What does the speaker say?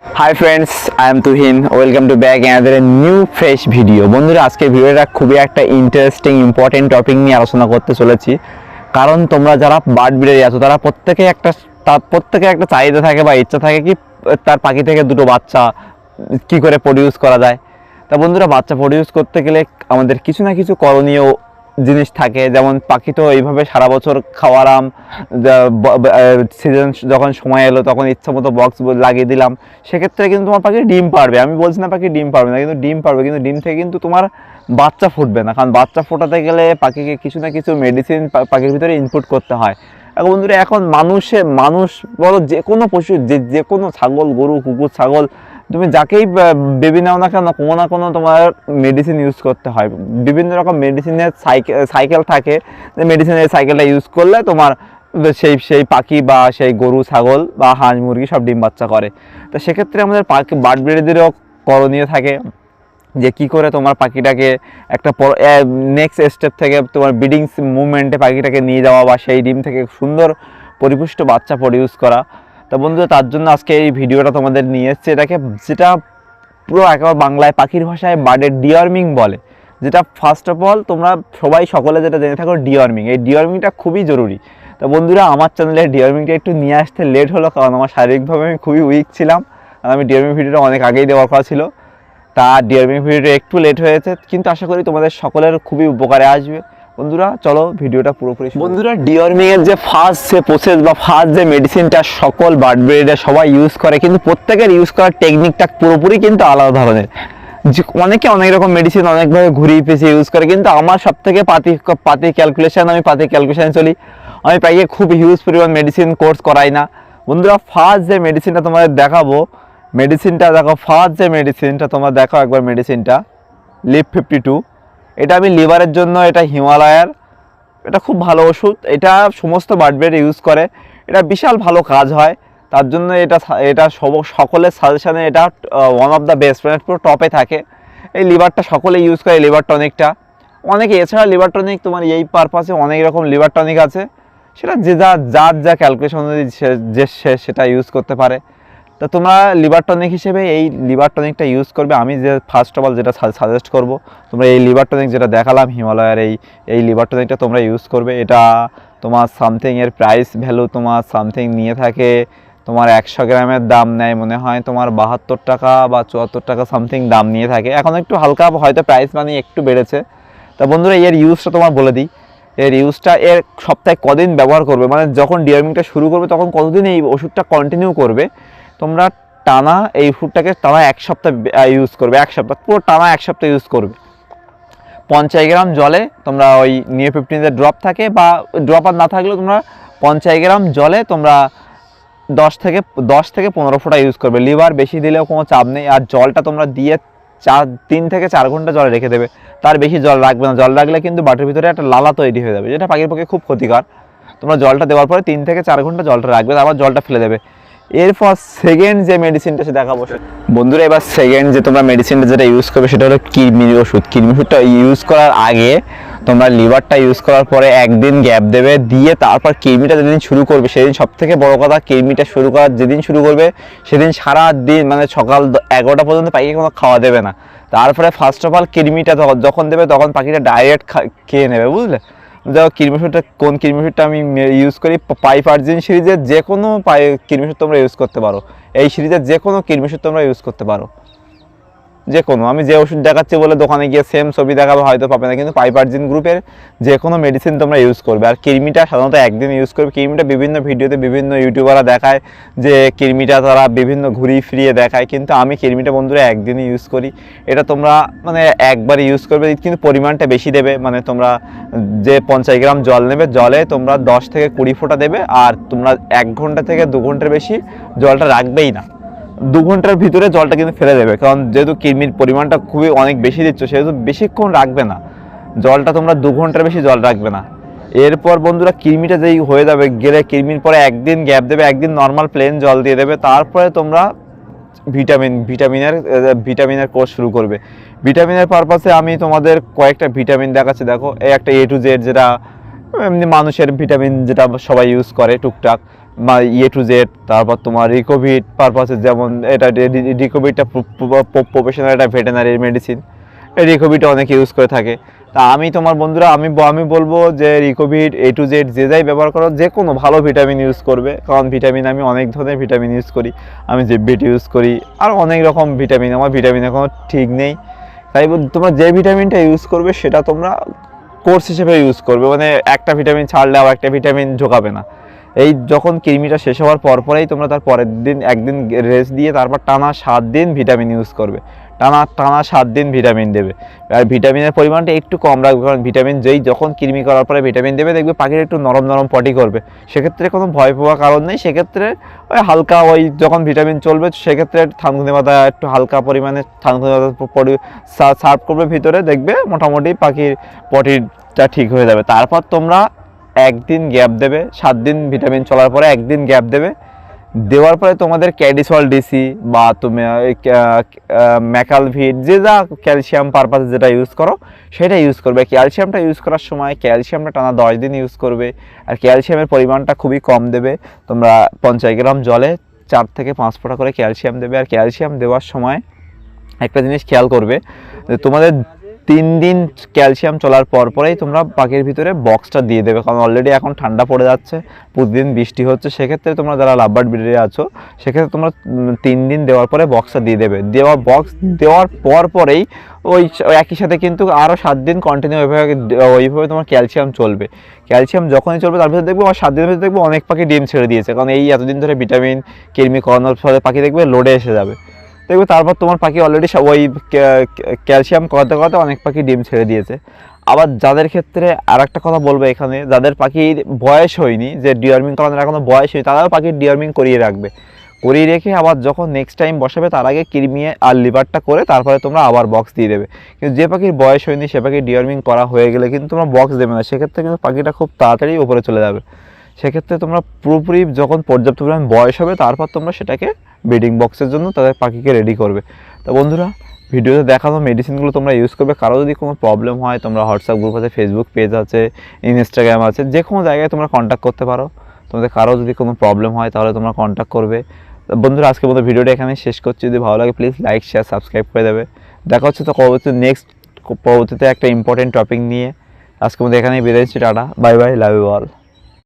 Hi friends, I am Tuhin. Welcome to back another new fresh video. বন্ধুরা, আজকে ভিডিওটা খুবই একটা ইন্টারেস্টিং ইম্পর্টেন্ট টপিক নিয়ে আলোচনা করতে চলেছি। কারণ তোমরা যারা বার্ড ব্রিডার আছো তারা প্রত্যেকে একটা চাহিদা থাকে বা ইচ্ছা থাকে কি তার পাখি থেকে দুটো বাচ্চা কি করে প্রডিউস করা যায়। তা বন্ধুরা, বাচ্চা প্রডিউস করতে গেলে আমাদের কিছু না কিছু করণীয় জিনিস থাকে। যেমন পাখি তো এইভাবে সারা বছর খাওয়ালাম, সিজন যখন সময় এলো তখন ইচ্ছা মতো বক্স লাগিয়ে দিলাম, সেক্ষেত্রে কিন্তু তোমার পাখি ডিম পারবে। আমি বলছি না পাখি ডিম পারবে না, কিন্তু ডিম পারবে, কিন্তু ডিম থেকে কিন্তু তোমার বাচ্চা ফুটবে না। কারণ বাচ্চা ফোটাতে গেলে পাখিকে কিছু না কিছু মেডিসিন পাখির ভিতরে ইনপুট করতে হয়। এখন বন্ধুরা, এখন মানুষ বলো, যে কোনো পশু, যে কোনো ছাগল, গরু, কুকুর, ছাগল, তুমি যাকেই বেবি নাও না কেন, কোনো না কোনো তোমার মেডিসিন ইউজ করতে হয়। বিভিন্ন রকম মেডিসিনের সাইকেল থাকে, যে মেডিসিনের সাইকেলটা ইউজ করলে তোমার সেই পাখি বা সেই গরু, ছাগল বা হাঁস, মুরগি সব ডিম বাচ্চা করে। তো সেক্ষেত্রে আমাদের পাখি বার্ড ব্রিডারদেরও করণীয় থাকে যে কী করে তোমার পাখিটাকে একটা নেক্সট স্টেপ থেকে তোমার ব্রিডিং মুভমেন্টে পাখিটাকে নিয়ে যাওয়া বা সেই ডিম থেকে সুন্দর পরিপুষ্ট বাচ্চা প্রডিউস করা। তা বন্ধুরা, তার জন্য আজকে এই ভিডিওটা তোমাদের নিয়ে এসেছে, যেটা পুরো একেবারে বাংলায় পাখির ভাষায় বার্ডের ডিওয়ার্মিং বলে। যেটা ফার্স্ট অফ অল তোমরা সকলে যেটা জেনে থাকো, ডিওয়ার্মিং। এই ডিওয়ার্মিংটা খুবই জরুরি। তা বন্ধুরা, আমার চ্যানেলে ডিওয়ার্মিংটা একটু নিয়ে আসতে লেট হলো, কারণ আমার শারীরিকভাবে আমি খুবই উইক ছিলাম। আর আমি ডিওয়ার্মিং ভিডিওটা অনেক আগেই দেওয়ার কথা ছিল। তা ডিওয়ার্মিং ভিডিওটা একটু লেট হয়েছে, কিন্তু আশা করি তোমাদের সকলের খুবই উপকারে আসবে। বন্ধুরা, চলো ভিডিওটা পুরোপুরি। বন্ধুরা, ডিওয়ার্মিং এর যে ফার্স্ট যে প্রসেস বা ফার্স্ট যে মেডিসিনটা সকল বার্ড ব্রিডার সবাই ইউজ করে, কিন্তু প্রত্যেকের ইউজ করার টেকনিকটা পুরোপুরি কিন্তু আলাদা ধরনের। অনেকে অনেক রকম মেডিসিন অনেকভাবে ঘুরিয়ে পেঁচিয়ে ইউজ করে, কিন্তু আমার সব থেকে পাতি ক্যালকুলেশন চলি। আমি পাইয়ে খুব হিউজ পরিমাণ মেডিসিন কোর্স করাই না। বন্ধুরা, ফার্স্ট যে মেডিসিনটা তোমাদের দেখাবো, ফার্স্ট যে মেডিসিনটা তোমরা দেখো একবার, মেডিসিনটা লিভ 52। এটা আমি লিভারের জন্য, এটা হিমালয়ার, এটা খুব ভালো ওষুধ। এটা সমস্ত বার্ড ব্রিডার ইউজ করে, এটা বিশাল ভালো কাজ হয়। তার জন্য এটা সকলের সাজেশানে এটা ওয়ান অফ দ্য বেস্ট, মানে পুরো টপে থাকে। এই লিভারটা সকলে ইউজ করে, লিভার টনিকটা। অনেকে এছাড়া লিভার টনিক তোমার এই পারপাসে অনেক রকম লিভার টনিক আছে, সেটা যার যা ক্যালকুলেশন অনুযায়ী সেটা ইউজ করতে পারে। তো তোমরা লিভার টনিক হিসেবে এই লিভার টনিকটা ইউজ করবে। আমি যে ফার্স্ট অফ অল যেটা সাজেস্ট করব, তোমরা এই লিভার টনিক যেটা দেখালাম হিমালয়ের, এই লিভার টনিকটা তোমরা ইউজ করবে। এটা তোমার সামথিং এর প্রাইস ভ্যালু তোমার সামথিং নিয়ে থাকে, তোমার 100 গ্রামের দাম নেয় মনে হয় তোমার 72 টাকা বা 74 টাকা সামথিং দাম নিয়ে থাকে। এখন একটু হালকা হয়তো প্রাইস মানে একটু বেড়েছে। তা বন্ধুরা, এর ইউজটা তোমার বলে দিই। এর ইউজটা সপ্তাহে কদিন ব্যবহার করবে, মানে যখন ডিওয়ার্মিংটা শুরু করবে তখন কতদিন এই ওষুধটা কন্টিনিউ করবে। তোমরা টানা এই ওষুধটাকে টানা 1 সপ্তাহ ইউজ করবে, 1 সপ্তাহ পুরো টানা 1 সপ্তাহ ইউজ করবে। 50 গ্রাম জলে তোমরা ওই নিয়ে 15 ড্রপ থাকে, বা ড্রপ আর না থাকলেও তোমরা 50 গ্রাম জলে তোমরা 10 থেকে 15 ফোঁটা ইউজ করবে। লিভার বেশি দিলেও কোনো চাপ নেই। আর জলটা তোমরা দিয়ে 3 থেকে 4 ঘন্টা জল রেখে দেবে, তার বেশি জল রাখবে না। জল রাখলে কিন্তু বাটির ভিতরে একটা লালা তৈরি হয়ে যাবে, যেটা পাখির পক্ষে খুব ক্ষতিকর। তোমরা জলটা দেওয়ার পরে 3 থেকে 4 ঘন্টা জলটা রাখবে, আবার জলটা ফেলে দেবে। এরপর সেকেন্ড যে মেডিসিনটা সে দেখাবো বন্ধুরা। এবার সেকেন্ড যে তোমরা মেডিসিনটা যেটা ইউজ করবে সেটা হলো কৃমির ওষুধ। কৃমির ওষুধটা ইউজ করার আগে তোমরা লিভারটা ইউজ করার পরে একদিন গ্যাপ দেবে, দিয়ে তারপর কৃমিটা যেদিন শুরু করবে সেদিন সব থেকে বড় কথা, কৃমিটা যেদিন শুরু করবে সেদিন সারা দিন মানে সকাল 11টা পর্যন্ত পাখিকে কোনো খাওয়া দেবে না। তারপরে ফার্স্ট অফ অল কৃমিটা যখন দেবে তখন পাখিটা ডাইরেক্ট খেয়ে নেবে, বুঝলে। দেখো কোন কৃমি ওষুধটা আমি ইউজ করি, পাইপারজিন সিরিজের যে কোনো কৃমি ওষুধ তোমরা ইউজ করতে পারো। এই সিরিজের যে কোনো কৃমি ওষুধ তোমরা ইউজ করতে পারো, যে কোনো। আমি যে ওষুধ দেখাচ্ছি বলে দোকানে গিয়ে সেম ছবি দেখাবো হয়তো পাবে না, কিন্তু পাইপারজিন গ্রুপের যে কোনো মেডিসিন তোমরা ইউজ করবে। আর কৃমিটা সাধারণত একদিন ইউজ করবে। কৃমিটা বিভিন্ন ভিডিওতে বিভিন্ন ইউটিউবাররা দেখায় যে কৃমিটা তারা বিভিন্ন ঘুরিয়ে ফিরিয়ে দেখায়, কিন্তু আমি কৃমিটা বন্ধুরা একদিনই ইউজ করি। এটা তোমরা মানে একবার ইউজ করবে, কিন্তু পরিমাণটা বেশি দেবে। মানে তোমরা যে 50 গ্রাম জল নেবে, জলে তোমরা 10 থেকে 20 ফোঁটা দেবে, আর তোমরা 1 ঘন্টা থেকে 2 ঘন্টার বেশি জলটা রাখবেই না। 2 ঘন্টার ভিতরে জলটা কিন্তু ফেলে দেবে, কারণ যেহেতু কৃমির পরিমাণটা খুবই অনেক বেশি দিচ্ছ, সেহেতু বেশিক্ষণ রাখবে না জলটা। তোমরা 2 ঘন্টার বেশি জল রাখবে না। এরপর বন্ধুরা, কৃমিটা যেই হয়ে যাবে গেলে, কৃমির পরে একদিন গ্যাপ দেবে, একদিন নর্মাল প্লেন জল দিয়ে দেবে। তারপরে তোমরা ভিটামিনের কোর্স শুরু করবে। ভিটামিনের পারপাসে আমি তোমাদের কয়েকটা ভিটামিন দেখাচ্ছি। দেখো, এই একটা A to Z, যেটা এমনি মানুষের ভিটামিন যেটা সবাই ইউজ করে টুকটাক। ইয়ে টু জেড। তারপর তোমার রিকোভিড পারপাসে, যেমন এটা রিকোভিডটা প্রফেশনাল একটা ভেটেনারি মেডিসিন, রিকোভিডটা অনেকে ইউজ করে থাকে। তা আমি তোমার বন্ধুরা আমি বলবো যে রিকোভিড এ টু জেড যে যাই ব্যবহার করো, যে কোনো ভালো ভিটামিন ইউজ করবে। কারণ ভিটামিন আমি অনেক ধরনের ভিটামিন ইউজ করি, আমি জেবিট ইউজ করি, আর অনেক রকম ভিটামিন, আমার ভিটামিনের কোনো ঠিক নেই। তাই তোমরা যে ভিটামিনটা ইউজ করবে সেটা তোমরা কোর্স হিসেবে ইউজ করবে, মানে একটা ভিটামিন ছাড়লে আবার একটা ভিটামিন ঢোকাবে না। এই যখন কৃমিটা শেষ হওয়ার পরেই তোমরা তার পরের দিন একদিন রেস্ট দিয়ে তারপর টানা 7 দিন ভিটামিন ইউজ করবে, টানা 7 দিন ভিটামিন দেবে। আর ভিটামিনের পরিমাণটা একটু কম রাখবে, কারণ ভিটামিন যখন কৃমি করার পরে ভিটামিন দেবে, দেখবে পাখির একটু নরম পটি করবে, সেক্ষেত্রে কোনো ভয় পাওয়ার কারণ নেই। সেক্ষেত্রে ওই হালকা যখন ভিটামিন চলবে সেক্ষেত্রে থানকুনি পাতা একটু হালকা পরিমাণে থানকুনি পাতা সার্ভ করবে ভিতরে, দেখবে মোটামুটি পাখির পটিটা ঠিক হয়ে যাবে। তারপর তোমরা একদিন গ্যাপ দেবে, 7 দিন ভিটামিন চলার পরে একদিন গ্যাপ দেবে। দেওয়ার পরে তোমাদের ক্যাডিসল ডিসি বা তুমি ম্যাকালভিট যে যা ক্যালসিয়াম পারপাসে যেটা ইউজ করো সেটা ইউজ করবে। ক্যালসিয়ামটা ইউজ করার সময় ক্যালসিয়ামটা টানা 10 দিন ইউজ করবে, আর ক্যালসিয়ামের পরিমাণটা খুবই কম দেবে। তোমরা 50 গ্রাম জলে 4 থেকে 5 ফোঁটা করে ক্যালসিয়াম দেবে। আর ক্যালসিয়াম দেওয়ার সময় একটা জিনিস খেয়াল করবে, যে তোমাদের 3 দিন ক্যালসিয়াম চলার পরেই তোমরা পাখির ভিতরে বক্সটা দিয়ে দেবে, কারণ অলরেডি এখন ঠান্ডা পড়ে যাচ্ছে, প্রতিদিন বৃষ্টি হচ্ছে। সেক্ষেত্রে তোমরা যারা লাভবার্ড ব্রিডে আছো সেক্ষেত্রে তোমরা 3 দিন দেওয়ার পরে বক্সটা দিয়ে দেবে। বক্স দেওয়ার পরেই ওই একই সাথে কিন্তু আরও 7 দিন কন্টিনিউ ওইভাবে তোমার ক্যালসিয়াম চলবে। ক্যালসিয়াম যখনই চলবে তার ভিতরে দেখবো 7 দিনের ভিতরে দেখবো অনেক পাখি ডিম ছেড়ে দিয়েছে, কারণ এই এতদিন ধরে ভিটামিন কৃমি করানোর ফলে পাখি দেখবে লোডে এসে যাবে, দেখবে তারপর তোমার পাখি অলরেডি ওই ক্যালসিয়াম করাতে অনেক পাখি ডিম ছেড়ে দিয়েছে। আবার যাদের ক্ষেত্রে আর একটা কথা বলবো এখানে, যাদের পাখির বয়স হয়নি, যে ডিওয়ার্মিং করানোর এখনো বয়স হয়নি, তারাও পাখির ডিওয়ার্মিং করিয়ে রাখবে। করিয়ে রেখে আবার যখন নেক্সট টাইম বসাবে তার আগে কৃমি আর লিভারটা করে তারপরে তোমরা আবার বক্স দিয়ে দেবে। কিন্তু যে পাখির বয়স হয়নি সে পাখির ডিওয়ার্মিং করা হয়ে গেলে কিন্তু তোমরা বক্স দেবে না, সেক্ষেত্রে কিন্তু পাখিটা খুব তাড়াতাড়ি উপরে চলে যাবে। সেক্ষেত্রে তোমরা পুরোপুরি যখন পর্যাপ্ত পরিমাণ বয়স হবে তারপর তোমরা সেটাকে ব্রিডিং বক্সের জন্য তাদের পাখিকে রেডি করবে। তো বন্ধুরা, ভিডিওতে দেখানো মেডিসিনগুলো তোমরা ইউজ করবে। কারো যদি কোনো প্রবলেম হয় তোমরা হোয়াটসঅ্যাপ গ্রুপ আছে, ফেসবুক পেজ আছে, ইনস্টাগ্রাম আছে, যে কোনো জায়গায় তোমরা কন্ট্যাক্ট করতে পারো। তোমাদের কারো যদি কোনো প্রবলেম হয় তাহলে তোমরা কন্ট্যাক্ট করবে। বন্ধুরা, আজকের মতো ভিডিওটা এখানে শেষ করছি। যদি ভালো লাগে প্লিজ লাইক শেয়ার সাবস্ক্রাইব করে দেবে। দেখা হচ্ছে তো পরবর্তীতে একটা ইম্পর্টেন্ট টপিক নিয়ে। আজকের মতো এখানেই বিদায় নিচ্ছি, tata, bye bye, love you all.